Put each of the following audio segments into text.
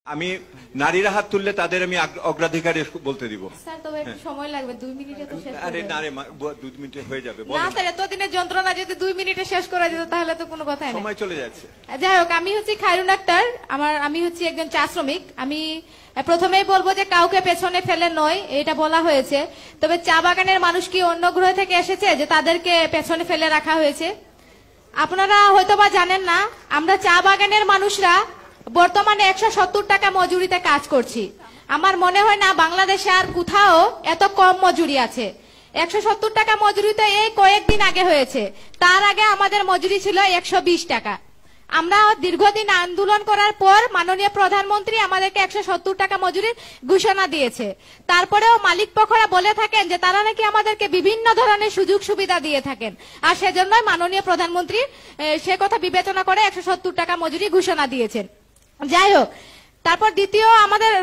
আমি নারীরা হাত তুললে তাদের আমি অগ্রাধিকার বলতে দিব। স্যার তবে একটু সময় লাগবে, 2 মিনিটে তো শেষ আরে হবে। না রে 2 মিনিটে হয়ে যাবে। না স্যার, এতদিনের যন্ত্রণা যদি 2 মিনিটে শেষ করা যেত তাহলে তো কোনো কথাই না। সময় চলে যাচ্ছে। যাই হোক, আমি হচ্ছি খায়রুন আক্তার, আমি হচ্ছি একজন চা শ্রমিক। আমি প্রথমেই বলবো যে কাউকে পেছনে ফেলে নয়, এটা বলা হয়েছে। তবে চা বাগানের মানুষ কি অন্য গ্রহ থেকে এসেছে যে তাদেরকে পেছনে ফেলে রাখা হয়েছে? আপনারা হয়তোবা জানেন না, আমরা চা বাগানের মানুষরা বর্তমানে 170 টাকা মজুরিতে কাজ করছি। আমার মনে হয় না বাংলাদেশে আর কোথাও এত কম মজুরি আছে। 170 টাকা মজুরিতে এই কয়েকদিন আগে হয়েছে, তার আগে আমাদের মজুরি ছিল 120 টাকা। আমরা দীর্ঘদিন আন্দোলন করার পর মাননীয় প্রধানমন্ত্রী আমাদেরকে 170 টাকা মজুরির ঘোষণা দিয়েছে। তারপরেও মালিক পক্ষরা বলে থাকেন যে তারা নাকি আমাদেরকে বিভিন্ন ধরনের সুযোগ সুবিধা দিয়ে থাকেন, আর সেজন্যই মাননীয় প্রধানমন্ত্রী সে কথা বিবেচনা করে 170 টাকা মজুরি ঘোষণা দিয়েছেন। যাই হোক, তারপর দ্বিতীয় আমাদের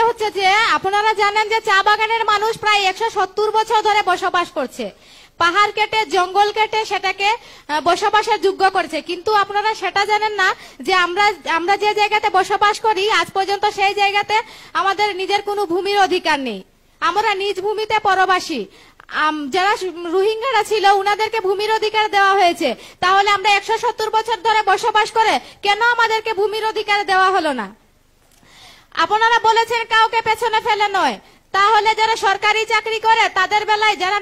হচ্ছে যে আপনারা জানেন যে চা বাগানের মানুষ প্রায় 170 বছর ধরে বসবাস করছে। পাহাড় কেটে জঙ্গল কেটে সেটাকে বসবাসের যোগ্য করেছে, কিন্তু আপনারা সেটা জানেন না যে আমরা যে জায়গাতে বসবাস করি আজ পর্যন্ত সেই জায়গাতে আমাদের নিজের কোনো ভূমির অধিকার নেই। আমরা নিজ ভূমিতে পরবাসী। যারা রোহিঙ্গারা ছিল উনাদেরকে ভূমির অধিকার দেওয়া হয়েছে, তাহলে আমরা 170 বছর ধরে বসবাস করে কেন আমাদেরকে ভূমির অধিকার দেওয়া হলো না? আপনারা বলেছেন কাউকে পেছনে ফেলে নয়, তাহলে যারা সরকারি চাকরি করে তাদের বেলায় যারা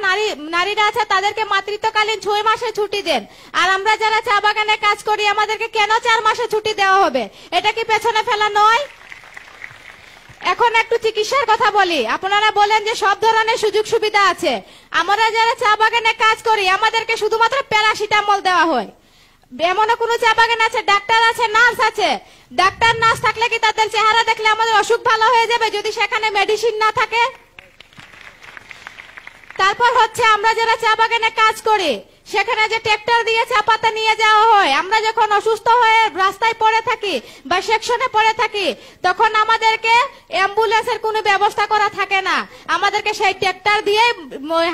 নারীরা আছে তাদেরকে মাতৃত্বকালীন 6 মাসে ছুটি দেন, আর আমরা যারা চা বাগানে কাজ করি আমাদেরকে কেন 4 মাসে ছুটি দেওয়া হবে? এটা কি পেছনে ফেলা নয়? এখন একটু চিকিৎসার কথা বলি। আপনারা বলেন যে সব ধরনের সুযোগ সুবিধা আছে। আমরা যারা চা বাগানে কাজ করি আমাদেরকে শুধুমাত্র প্যারাসিটামল দেওয়া হয়। এমনও কোনো চা বাগান আছে ডাক্তার আছে, নার্স আছে। ডাক্তার নার্স থাকলে কি তাদের চেহারা দেখলে আমাদের অসুখ ভালো হয়ে যাবে যদি সেখানে মেডিসিন না থাকে? তারপর হচ্ছে আমরা যারা চা বাগানে কাজ করি সেখানে যে ট্রাক্টর দিয়ে চা পাতা নিয়ে যাওয়া হয়, আমরা যখন অসুস্থ হয়ে রাস্তায় পড়ে থাকি বা সেকশনে পড়ে থাকি তখন আমাদেরকে অ্যাম্বুলেন্সের কোনো ব্যবস্থা করা থাকে না, আমাদেরকে সেই ট্রাক্টর দিয়ে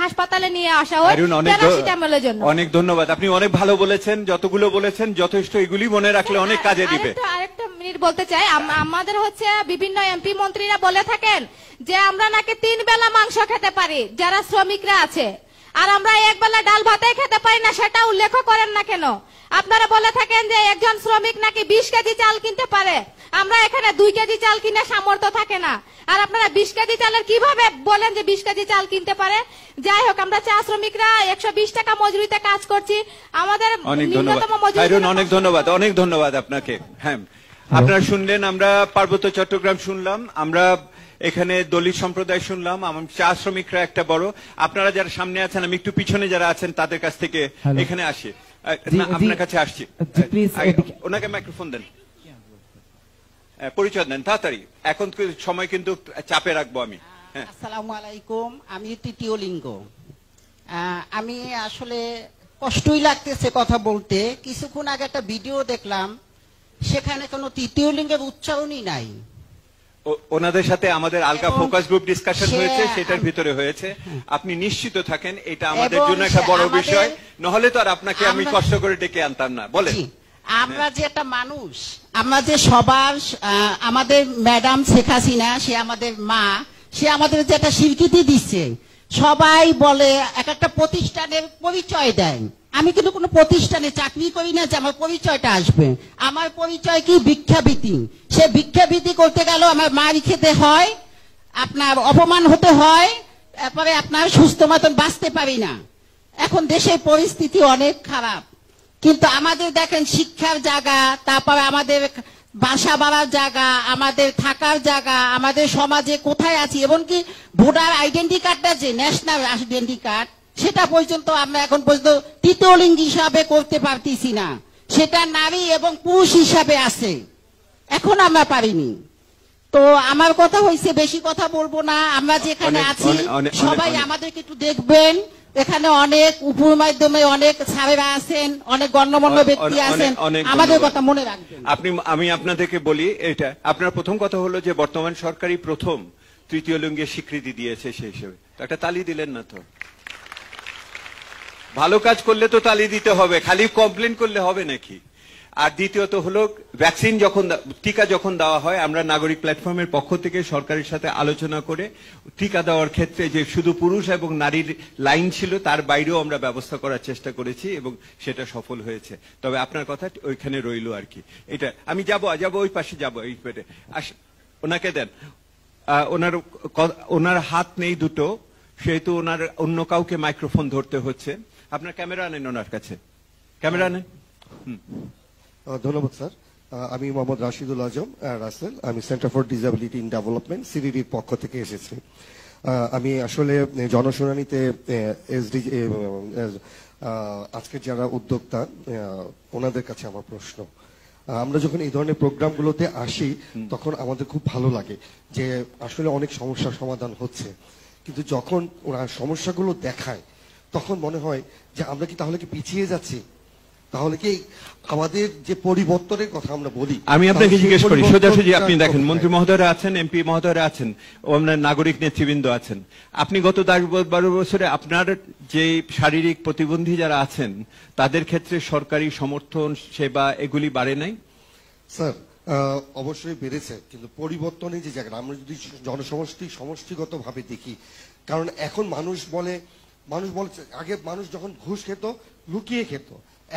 হাসপাতালে নিয়ে আসা হয় প্যারাসিটামলের জন্য। অনেক ধন্যবাদ, আপনি অনেক ভালো বলেছেন, যতগুলো বলেছেন যথেষ্ট, এগুলি মনে রাখলে অনেক কাজে দিবে। আরেকটা মিনিট বলতে চাই, আমাদের হচ্ছে বিভিন্ন এমপি মন্ত্রীরা বলে থাকেন যে আমরা নাকি 3 বেলা মাংস খেতে পারি যারা শ্রমিকরা আছে, আর আমরা এক বেলা ডাল ভাতে খেতে পারি না, সেটা উল্লেখ করেন না কেন? আপনারা বলে থাকেন যে একজন শ্রমিক নাকি 20 কেজি চাল কিনতে পারে, আমরা এখানে 2 কেজি চাল কিনে সামর্থ্য থাকে না, আর আপনারা 20 কেজি চালের কিভাবে বলেন যে 20 কেজি চাল কিনতে পারে? যাই হোক, আমরা চা শ্রমিকরা 120 টাকা মজুরিতে কাজ করছি। আমাদের ন্যূনতম মজুরি। অনেক ধন্যবাদ আপনাকে। হ্যাঁ, আপনারা শুনলেন, আমরা পার্বত্য চট্টগ্রাম শুনলাম, আমরা এখানে দলিত সম্প্রদায় শুনলাম, চা শ্রমিকরা একটা বড়। আপনারা যারা সামনে আছেন, আমি একটু পিছনে যারা আছেন তাদের কাছ থেকে এখানে আসি, আপনার কাছে আসছি। ওনাকে মাইক্রোফোন দেন, পরিচয় দেন তাড়াতাড়ি, এখন সময় কিন্তু চাপে রাখবো আমি। আসসালামু আলাইকুম, আমি তৃতীয় লিঙ্গ। আমি আসলে কষ্টই লাগতেছে কথা বলতে। কিছুক্ষণ আগে একটা ভিডিও দেখলাম, সেখানে কোনো তৃতীয় লিঙ্গের উচ্চারণই নাই। ওনাদের সাথে আমাদের আলকা ফোকাস গ্রুপ ডিসকাশন হয়েছে, সেটার ভিতরে হয়েছে। আপনি নিশ্চিত থাকেন, এটা আমাদের জন্য একটা বড় বিষয়, নহলে তো আর আপনাকে আমি কষ্ট করে ডেকে আনতাম না। বলে আমরা যে একটা মানুষ, আমরা যে সবার, আমাদের ম্যাডাম শেখ হাসিনা, সে আমাদের মা, সে আমাদের যে একটা স্বীকৃতি দিচ্ছে। সবাই বলে এক একটা প্রতিষ্ঠানের পরিচয় দেয়, আমি কিন্তু কোনো প্রতিষ্ঠানে চাকরি করি না যে আমার পরিচয়টা আসবে। আমার পরিচয় কি? ভিক্ষাবৃত্তি। সে ভিক্ষাবৃত্তি করতে গেলেও আমার মার খেতে হয়, আপনার অপমান হতে হয়, তারপরে আপনার সুস্থ মতন বাঁচতে পারি না। এখন দেশের পরিস্থিতি অনেক খারাপ, কিন্তু আমাদের দেখেন শিক্ষার জায়গা, তারপরে আমাদের বাসা বাড়ার জায়গা, আমাদের থাকার জায়গা, আমাদের সমাজে কোথায় আছি, এমনকি ভোটার আইডেন্টি কার্ডটা যে ন্যাশনাল আইডেন্টি কার্ড, সেটা পর্যন্ত আমরা এখন পর্যন্ত তৃতীয় লিঙ্গ হিসাবে করতে পারতেছি না। সেটা নারী এবং পুরুষ হিসাবে আছে, এখন আমরা পারিনি। তো আমার কথা হয়েছে, বেশি কথা বলবো না। আমরা যেখানে আছি সবাই আমাদেরকে একটু দেখবেন, এখানে অনেক উপর মাধ্যমে অনেক স্যারেরা আছেন, অনেক গণ্যমান্য ব্যক্তি আছেন, আমাদের কথা মনে রাখবেন। আমি আপনাদেরকে বলি, এটা আপনার প্রথম কথা হলো যে বর্তমান সরকারই প্রথম তৃতীয় লিঙ্গের স্বীকৃতি দিয়েছে, সেই হিসেবে একটা তালি দিলেন না তো? ভালো কাজ করলে তো তালি দিতে হবে, খালি কমপ্লেন করলে হবে নাকি? আর দ্বিতীয়ত হলো ভ্যাকসিন টিকা যখন দেওয়া হয়, আমরা নাগরিক প্ল্যাটফর্মের পক্ষ থেকে সরকারের সাথে আলোচনা করে টিকা দেওয়ার ক্ষেত্রে যে শুধু পুরুষ এবং নারীর লাইন ছিল তার বাইরেও আমরা ব্যবস্থা করার চেষ্টা করেছি এবং সেটা সফল হয়েছে। তবে আপনার কথা ওইখানে রইল আর কি। এটা আমি যাব ওই পাশে যাব, এই পেটে ওনাকে দেন। ওনার হাত নেই দুটো, সেহেতু ওনার অন্য কাউকে মাইক্রোফোন ধরতে হচ্ছে। আপনার ক্যামেরা আনেন ওনার কাছে, ক্যামেরা আনেন। ধন্যবাদ স্যার। আমি মোহাম্মদ রাশিদুল আজম রাসেল, আমি centre for disability in development সিডিডির পক্ষ থেকে এসেছি। আমি আসলে জনশুনানিতে আজকের যারা উদ্যোক্তা ওনাদের কাছে আমার প্রশ্ন, আমরা যখন এই ধরনের প্রোগ্রামগুলোতে আসি তখন আমাদের খুব ভালো লাগে যে আসলে অনেক সমস্যার সমাধান হচ্ছে, কিন্তু যখন ওরা সমস্যাগুলো দেখায় তখন মনে হয় যে আমরা কি তাহলে কি পিছিয়ে যাচ্ছি, তাহলে কি আমাদের যে পরিবর্তনের কথা আমরা বলি। আমি আপনাকে জিজ্ঞেস করি সোজাসুজি, আপনি দেখেন মন্ত্রী মহোদয়রা আছেন, এমপি মহোদয়রা আছেন, আপনার নাগরিক নেতৃবৃন্দ আছেন, আপনি গত 10-12 বছরে আপনার যে শারীরিক প্রতিবন্ধী যারা আছেন তাদের ক্ষেত্রে সরকারি সমর্থন সেবা এগুলি বাড়ে নাই? স্যার অবশ্যই বেড়েছে, কিন্তু পরিবর্তনের যে জায়গাটা আমরা যদি সমষ্টিগত ভাবে দেখি, কারণ এখন মানুষ বলে আগে মানুষ যখন ঘুষ খেত লুকিয়ে খেত,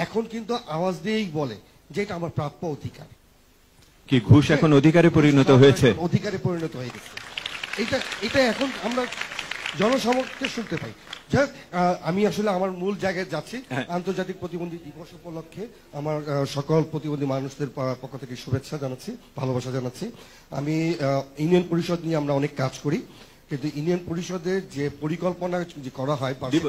এখন কিন্তু আওয়াজ দিয়েই বলে যে এটা আমার প্রাপ্য অধিকার। কি ঘুষ এখন অধিকারে পরিণত হয়েছে? অধিকারে পরিণত হয়ে গেছে, এটা এখন আমরা জনসমক্ষে শুনতে পাই। যাই হোক, আমি আসলে আমার মূল জায়গায় যাচ্ছি। আন্তর্জাতিক প্রতিবন্ধী দিবস উপলক্ষে আমার সকল প্রতিবন্ধী মানুষদের পক্ষ থেকে শুভেচ্ছা জানাচ্ছি, ভালোবাসা জানাচ্ছি। আমি ইউনিয়ন পরিষদ নিয়ে আমরা অনেক কাজ করি, কিন্তু ইউনিয়ন পরিষদের যে পরিকল্পনা করা হয় বাজেট